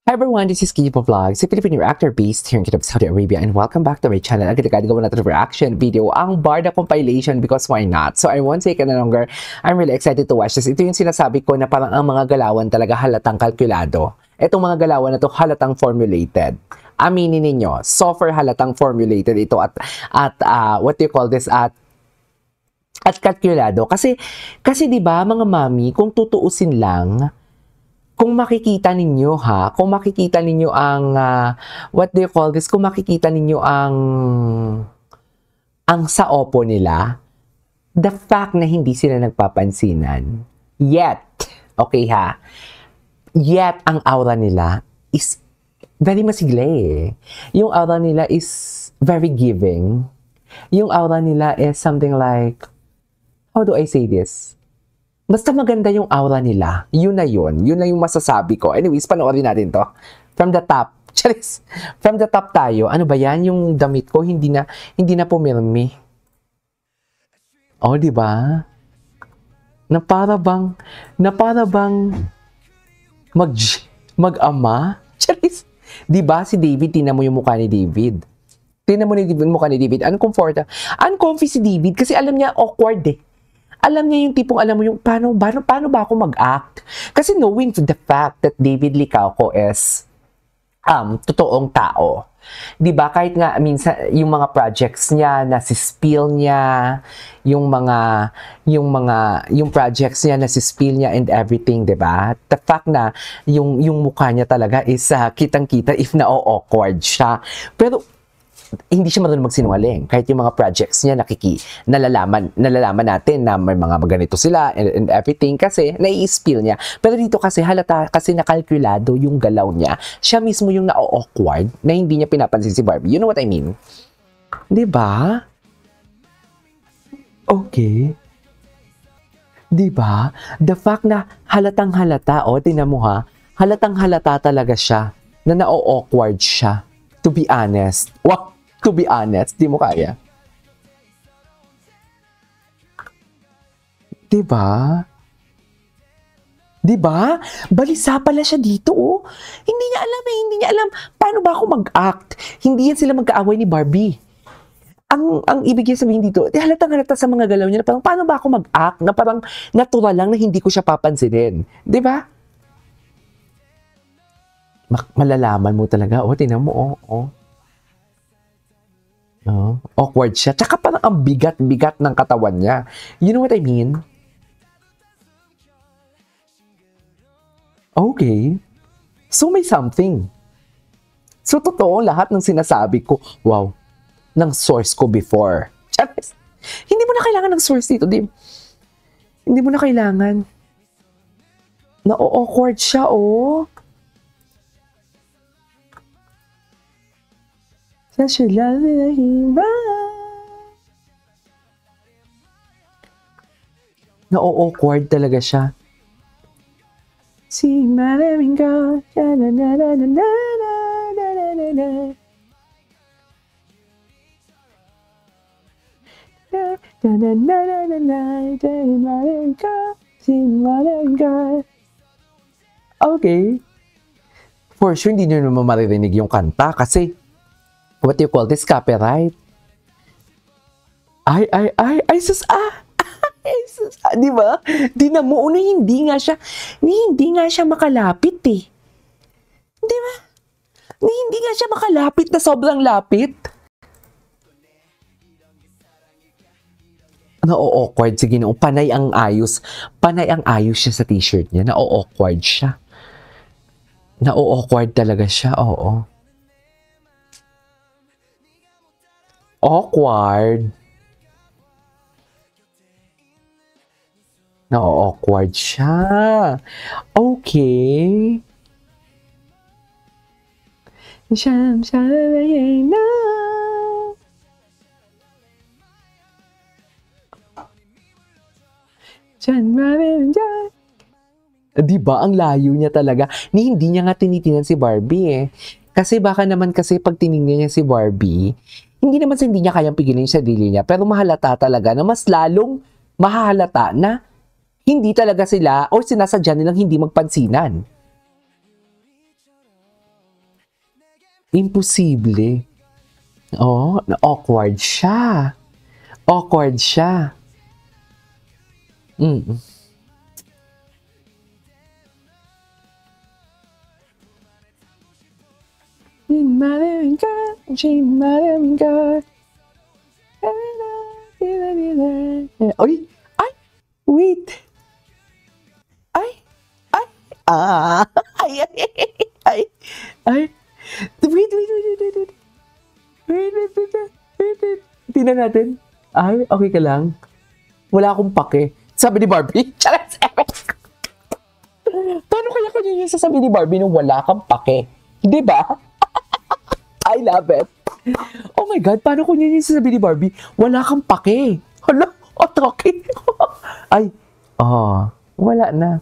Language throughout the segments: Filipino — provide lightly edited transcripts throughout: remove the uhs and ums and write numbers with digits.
Hi everyone, this is Kipo Vlogs, a Filipino actor based here in Kingdom of Saudi Arabia, and welcome back to my channel. Agad-agad gawa natin reaction video, ang Barda compilation, because why not? So I won't take any longer. I'm really excited to watch this. Ito yung sinasabi ko na parang ang mga galawan talaga halatang kalkulado. Itong mga galawan na to halatang formulated. Aminin ninyo, software halatang formulated ito at what do you call this, at kalkulado. Kasi 'di ba mga mami, kung tutuusin lang, kung makikita ninyo kung makikita ninyo ang what do you call this, kung makikita ninyo ang sa opo nila, the fact na hindi sila nagpapansinan, yet ang aura nila is very masigla. Yung aura nila is very giving. Yung aura nila is something like, how do I say this? Basta maganda yung aura nila. Yun na yung masasabi ko. Anyways, panoorin natin to. From the top. Charis. From the top tayo. Ano ba yan? Yung damit ko, hindi na pumirmi. Oh, di ba? Na para bang mag-ama? Charis. Di ba si David, tingnan mo yung mukha ni David. Tingnan mo yung mukha ni David. Uncomfy si David kasi alam niya awkward eh. Alam niya yung tipong, alam mo yung, paano ba ako mag-act? Kasi knowing the fact that David Licauco is totoong tao. 'Di ba? Kahit nga minsan yung mga projects niya, nasi-spill niya, yung projects niya nasi-spill niya and everything, 'di ba? The fact na yung mukha niya talaga is kitang-kita if na-awkward siya. Pero hindi siya marunong magsinungaling. Kahit yung mga projects niya nalalaman natin na may mga ganito sila and everything kasi nai-spill niya. Pero dito kasi halata kasi nakalkulado yung galaw niya. Siya mismo yung na-awkward na hindi niya pinapansin si Barbie. You know what I mean? 'Di ba? Okay. 'Di ba? The fact na halatang halata, tingnan mo halatang halata talaga siya na na-awkward siya. To be honest. Wow! To be honest, di mo kaya. Diba? Diba? Balisa pala siya dito, oh. Hindi niya alam paano ba ako mag-act. Hindi yan sila magkaaway ni Barbie. Ang ibig niya sabihin dito, halatang halata sa mga galaw niya na parang paano ba ako mag-act na parang natural lang na hindi ko siya papansinin. Diba? Malalaman mo talaga, tingnan mo, awkward siya. Tsaka parang ang bigat-bigat ng katawan niya. You know what I mean? Okay. So may something. So totoo lahat ng sinasabi ko, wow, ng source ko before. Charis. Hindi mo na kailangan ng source dito, di? Hindi mo na kailangan. Na-awkward siya, Such a lovely na-awkward talaga siya. See my loving girl. Okay. For sure, hindi nyo naman maririnig yung kanta kasi what do you call this, copyright? Ay, sus, di ba? Di na mo, hindi nga siya makalapit eh. Di ba? Hindi nga siya makalapit na sobrang lapit. Na-awkward, sige na, panay ang ayos siya sa t-shirt niya, na-awkward siya. Na-awkward talaga siya, oo. Awkward. Na-awkward siya. Okay. Diba, ang layo niya talaga. Hindi niya nga tinitinan si Barbie eh. Kasi baka naman kasi pag tinignan niya si Barbie, hindi naman hindi niya kayang pigilin yung sarili niya, pero mahalata talaga na mas lalong mahahalata na hindi talaga sila o sinasadya nilang hindi magpansinan. Imposible. Oh, awkward siya. Awkward siya. Mm. Oy! Ay! Wait! Ay! Ay! Ah! Ay! Ay! Ay! Ay! Wait! Wait! Tingnan natin. Ay, okay ka lang? Wala akong pake. Sabi ni Barbie. Charas! Paano kaya kanya yung sasabi ni Barbie nung wala kang pake? Di ba? I love it. Oh my God, paano kanya yung sasabi ni Barbie? Wala kang pake. Hala, okay. Ay, wala na.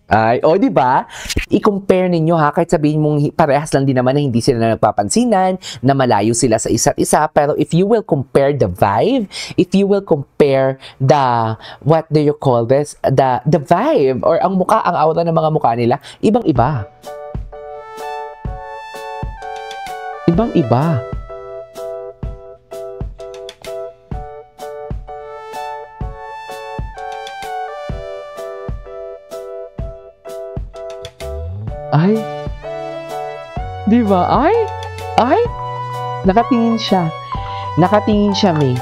Ay, di ba? I-compare ninyo ha, kahit sabihin mong parehas lang din naman na hindi sila na nagpapansinan, na malayo sila sa isa't isa, pero if you will compare the vibe, if you will compare the, what do you call this, the vibe, or ang muka, ang aura ng mga mukha nila, ibang-iba. Ibang-iba. Ay, di ba? Ay, nakatingin siya. Nakatingin siya, May.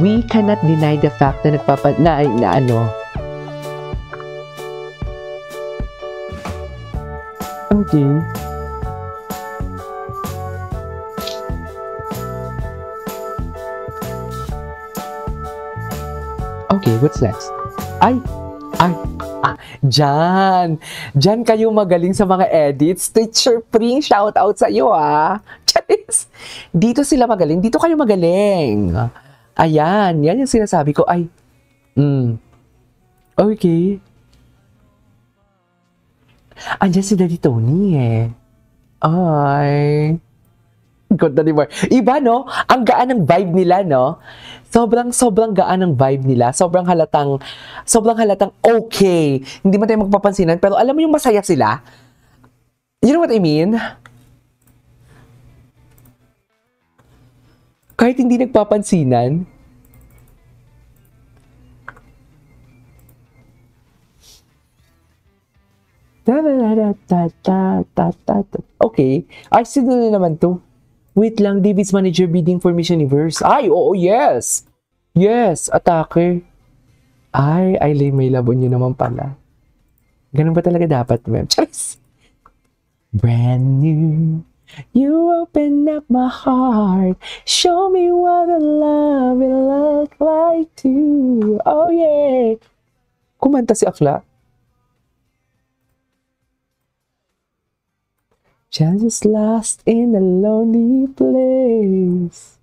We cannot deny the fact na ano. Okay. Okay, what's next? Ay, Diyan kayo magaling sa mga edits. Teacher Pring, shout out sa iyo Charis. Dito sila magaling. Dito kayo magaling. Ayan, yan yung sinasabi ko. Ay, okay. Andiyan si Daddy Tony Ay. Ganda ni Mar. Iba, no? Ang gaan ng vibe nila, no? Sobrang gaan ng vibe nila. Sobrang halatang okay. Hindi man tayo magpapansinan, pero alam mo yung masaya sila? You know what I mean? Kahit hindi nagpapansinan. Okay. Ay, sino na naman to? Wait lang, David's manager bidding for Miss Universe. Ay, oo, yes! Yes, attacker. Ay, may labon nyo naman pala. Ganun ba talaga dapat, ma'am? Charis! Brand new, you open up my heart. Show me what a love will look like too. Oh, yeah! Kumanta si Akla. Just lost in a lonely place.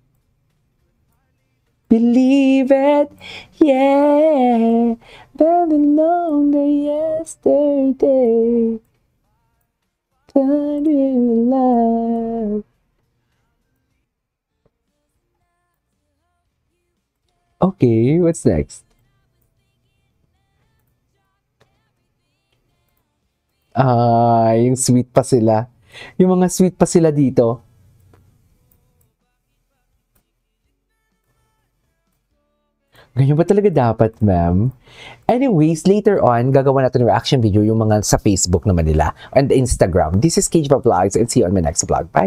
Believe it, yeah. Better longer yesterday. Turn in love. Okay, what's next? Yung sweet pa sila. Yung mga sweet pa sila dito. Ganyan ba talaga dapat, ma'am? Anyways, later on, gagawa natin reaction video yung mga sa Facebook naman nila and Instagram. This is Cage Vlogs and see you on my next vlog. Bye!